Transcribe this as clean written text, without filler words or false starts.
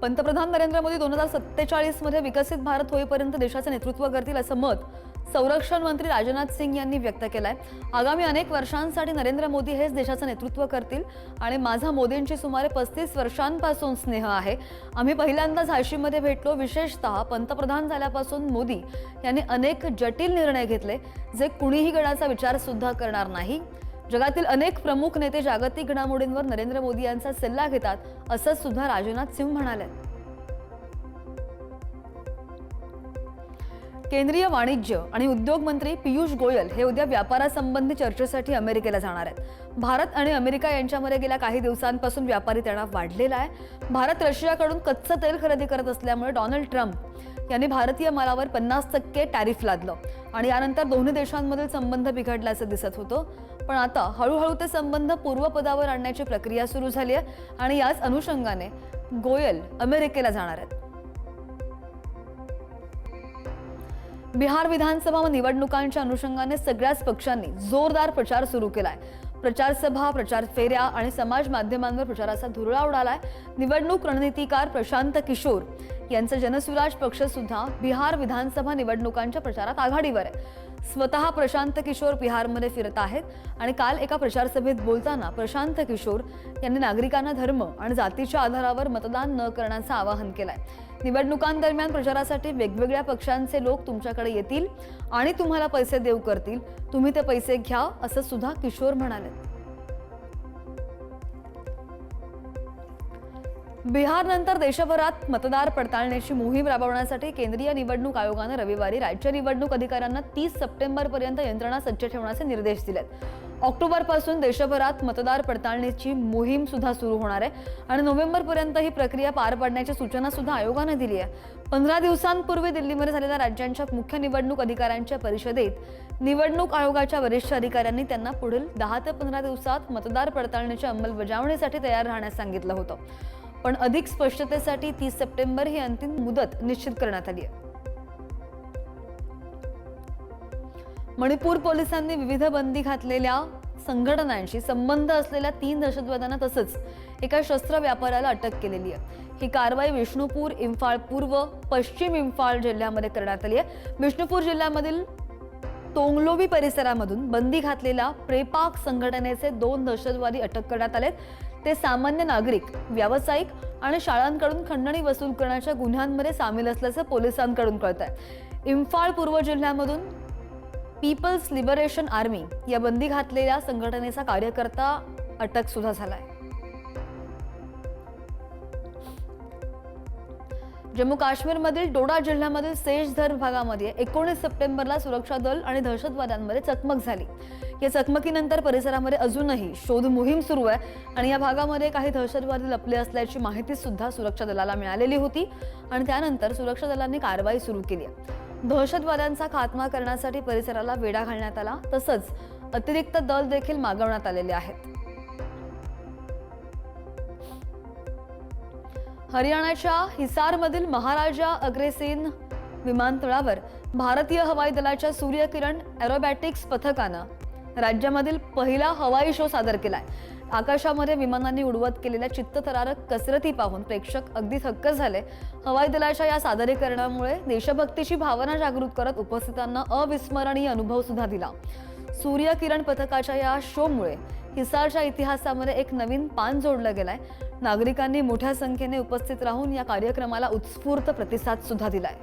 पंतप्रधान नरेंद्र मोदी 2047 मध्ये विकसित भारत होईपर्यंत देशाचे नेतृत्व करतील असं मत संरक्षण मंत्री राजनाथ सिंग यांनी व्यक्त केलंय। आगामी अनेक वर्षांसाठी नरेंद्र मोदी हेच देशाचं नेतृत्व करतील आणि माझा मोदींची सुमारे 35 वर्षांपासून स्नेह आहे। आम्ही पहिल्यांदा झाशीमध्ये भेटलो। विशेषतः पंतप्रधान झाल्यापासून मोदी यांनी अनेक जटिल निर्णय घेतले जे कुणीही गणाचा विचार सुद्धा करणार नाही। जगातील अनेक प्रमुख नेते जागतिक घडामोडींवर नरेंद्र मोदी यांचा सल्ला घेतात असं सुद्धा राजनाथ सिंग म्हणाले। केंद्रीय वाणिज्य आणि उद्योग मंत्री पीयूष गोयल हे उद्या व्यापारासंबंधी चर्चेसाठी अमेरिकेला जाणार आहेत। भारत आणि अमेरिका यांच्यामध्ये गेल्या काही दिवसांपासून व्यापारी तणाव वाढलेला आहे। भारत रशियाकडून कच्चं तेल खरेदी करत असल्यामुळे डोनाल्ड ट्रम्प यांनी भारतीय मालावर 50% टॅरिफ लादलं आणि यानंतर दोन्ही देशांमधील संबंध बिघडल्याचं दिसत होतं। पण आता हळूहळू ते संबंध पूर्वपदावर आणण्याची प्रक्रिया सुरू झाली आहे आणि याच अनुषंगाने गोयल अमेरिकेला जाणार आहेत। बिहार विधानसभा निवडणुकांच्या अनुषंगाने सगळ्याच पक्षांनी जोरदार प्रचार सुरू केलाय। प्रचार सभा, प्रचार फेऱ्या आणि समाज माध्यमांवर प्रचाराचा धुरळा उडालाय। निवडणूक रणनीतिकार प्रशांत किशोर यांचा जनसुराज पक्ष सुद्धा बिहार विधानसभा निवडणुकांच्या प्रचारात आघाडीवर आहे। स्वतः प्रशांत किशोर बिहारमध्ये फिरत आहेत आणि काल एका प्रचार सभेत बोलताना प्रशांत किशोर यांनी नागरिकांना धर्म आणि जातीच्या आधारावर मतदान न करण्याचं आवाहन केलंय। निवडणुकांदरम्यान प्रचारासाठी वेगवेगळ्या पक्षांचे लोक तुमच्याकडे येतील आणि तुम्हाला पैसे देऊ करतील, तुम्ही ते पैसे घ्या असं सुद्धा किशोर म्हणाले। बिहारनंतर देशभरात मतदार पडताळणीची मोहीम राबवण्यासाठी केंद्रीय निवडणूक आयोगाने रविवारी राज्य निवडणूक अधिकाऱ्यांना 30 सप्टेंबरपर्यंत यंत्रणा सज्ज ठेवण्याचे निर्देश दिलेत। ऑक्टोबरपासून देशभरात मतदार पडताळणीची मोहीम सुद्धा सुरू होणार आहे आणि नोव्हेंबरपर्यंत ही प्रक्रिया पार पाडण्याची सूचना सुद्धा आयोगाने दिली आहे। 15 दिवसांपूर्वी दिल्लीमध्ये झालेल्या राज्यांच्या मुख्य निवडणूक अधिकाऱ्यांच्या परिषदेत निवडणूक आयोगाच्या वरिष्ठ अधिकाऱ्यांनी त्यांना पुढील 10 ते 15 दिवसात मतदार पडताळणीच्या अंमलबजावणीसाठी तयार राहण्यास सांगितलं होतं। पण अधिक स्पष्टतेसाठी 30 सप्टेंबर ही अंतिम मुदत निश्चित करण्यात आली आहे। मणिपूर पोलिसांनी विविध बंदी घातलेल्या संघटनांशी संबंध असलेल्या 3 दहशतवाद्यांना तसंच एका शस्त्र व्यापाऱ्याला अटक केलेली आहे। ही कारवाई विष्णुपूर, इम्फाळ पूर्व, पश्चिम इम्फाळ जिल्ह्यामध्ये करण्यात आली आहे। विष्णुपूर जिल्ह्यामधील तोंगलोबी परिसरामधून बंदी घातलेल्या प्रेपाक संघटनेचे 2 दहशतवादी अटक करण्यात आलेत। ते सामान्य नागरिक, व्यावसायिक आणि शाळांकडून खंडणी वसूल करण्याच्या गुन्ह्यांमध्ये सामील असल्याचं पोलिसांकडून कळतंय। इम्फाळ पूर्व जिल्ह्यामधून पीपल्स लिबरेशन आर्मी या बंदी घातलेल्या संघटनेचा कार्यकर्ता अटक सुद्धा झालाय। जम्मू काश्मीरमधील डोडा जिल्ह्यामधील सेजधर भागामध्ये 19 सप्टेंबरला सुरक्षा दल आणि दहशतवाद्यांमध्ये चकमक झाली। या चकमकीनंतर परिसरामध्ये अजूनही शोध मोहीम सुरू आहे आणि या भागामध्ये काही दहशतवादी लपले असल्याची माहिती सुद्धा सुरक्षा दलाला मिळालेली होती आणि त्यानंतर सुरक्षा दलांनी कारवाई सुरू केली आहे। दहशतवाद्यांचा खात्मा करण्यासाठी परिसराला वेढा घालण्यात आला, तसंच अतिरिक्त दल देखील मागवण्यात आलेले आहेत। हरियाणाच्या हिसारमधील महाराजा अग्रसेन विमानतळावर भारतीय हवाई दलाच्या सूर्यकिरण एरोबॅटिक्स पथकानं राज्यामधील पहिला हवाई शो सादर केलाय। आकाशामध्ये विमानांनी उडवत केलेल्या चित्तथरारक कसरती पाहून प्रेक्षक अगदी थक्क झाले। हवाई दलाच्या या सादरीकरणामुळे देशभक्तीची भावना जागृत करत उपस्थितांना अविस्मरणीय अनुभव सुद्धा दिला। सूर्यकिरण पथकाच्या या शोमुळे हिसारच्या इतिहासामध्ये एक नवीन पान जोडलं गेलंय। नागरिकांनी मोठ्या संख्येने उपस्थित राहून या कार्यक्रमाला उत्स्फूर्त प्रतिसाद सुद्धा दिलाय।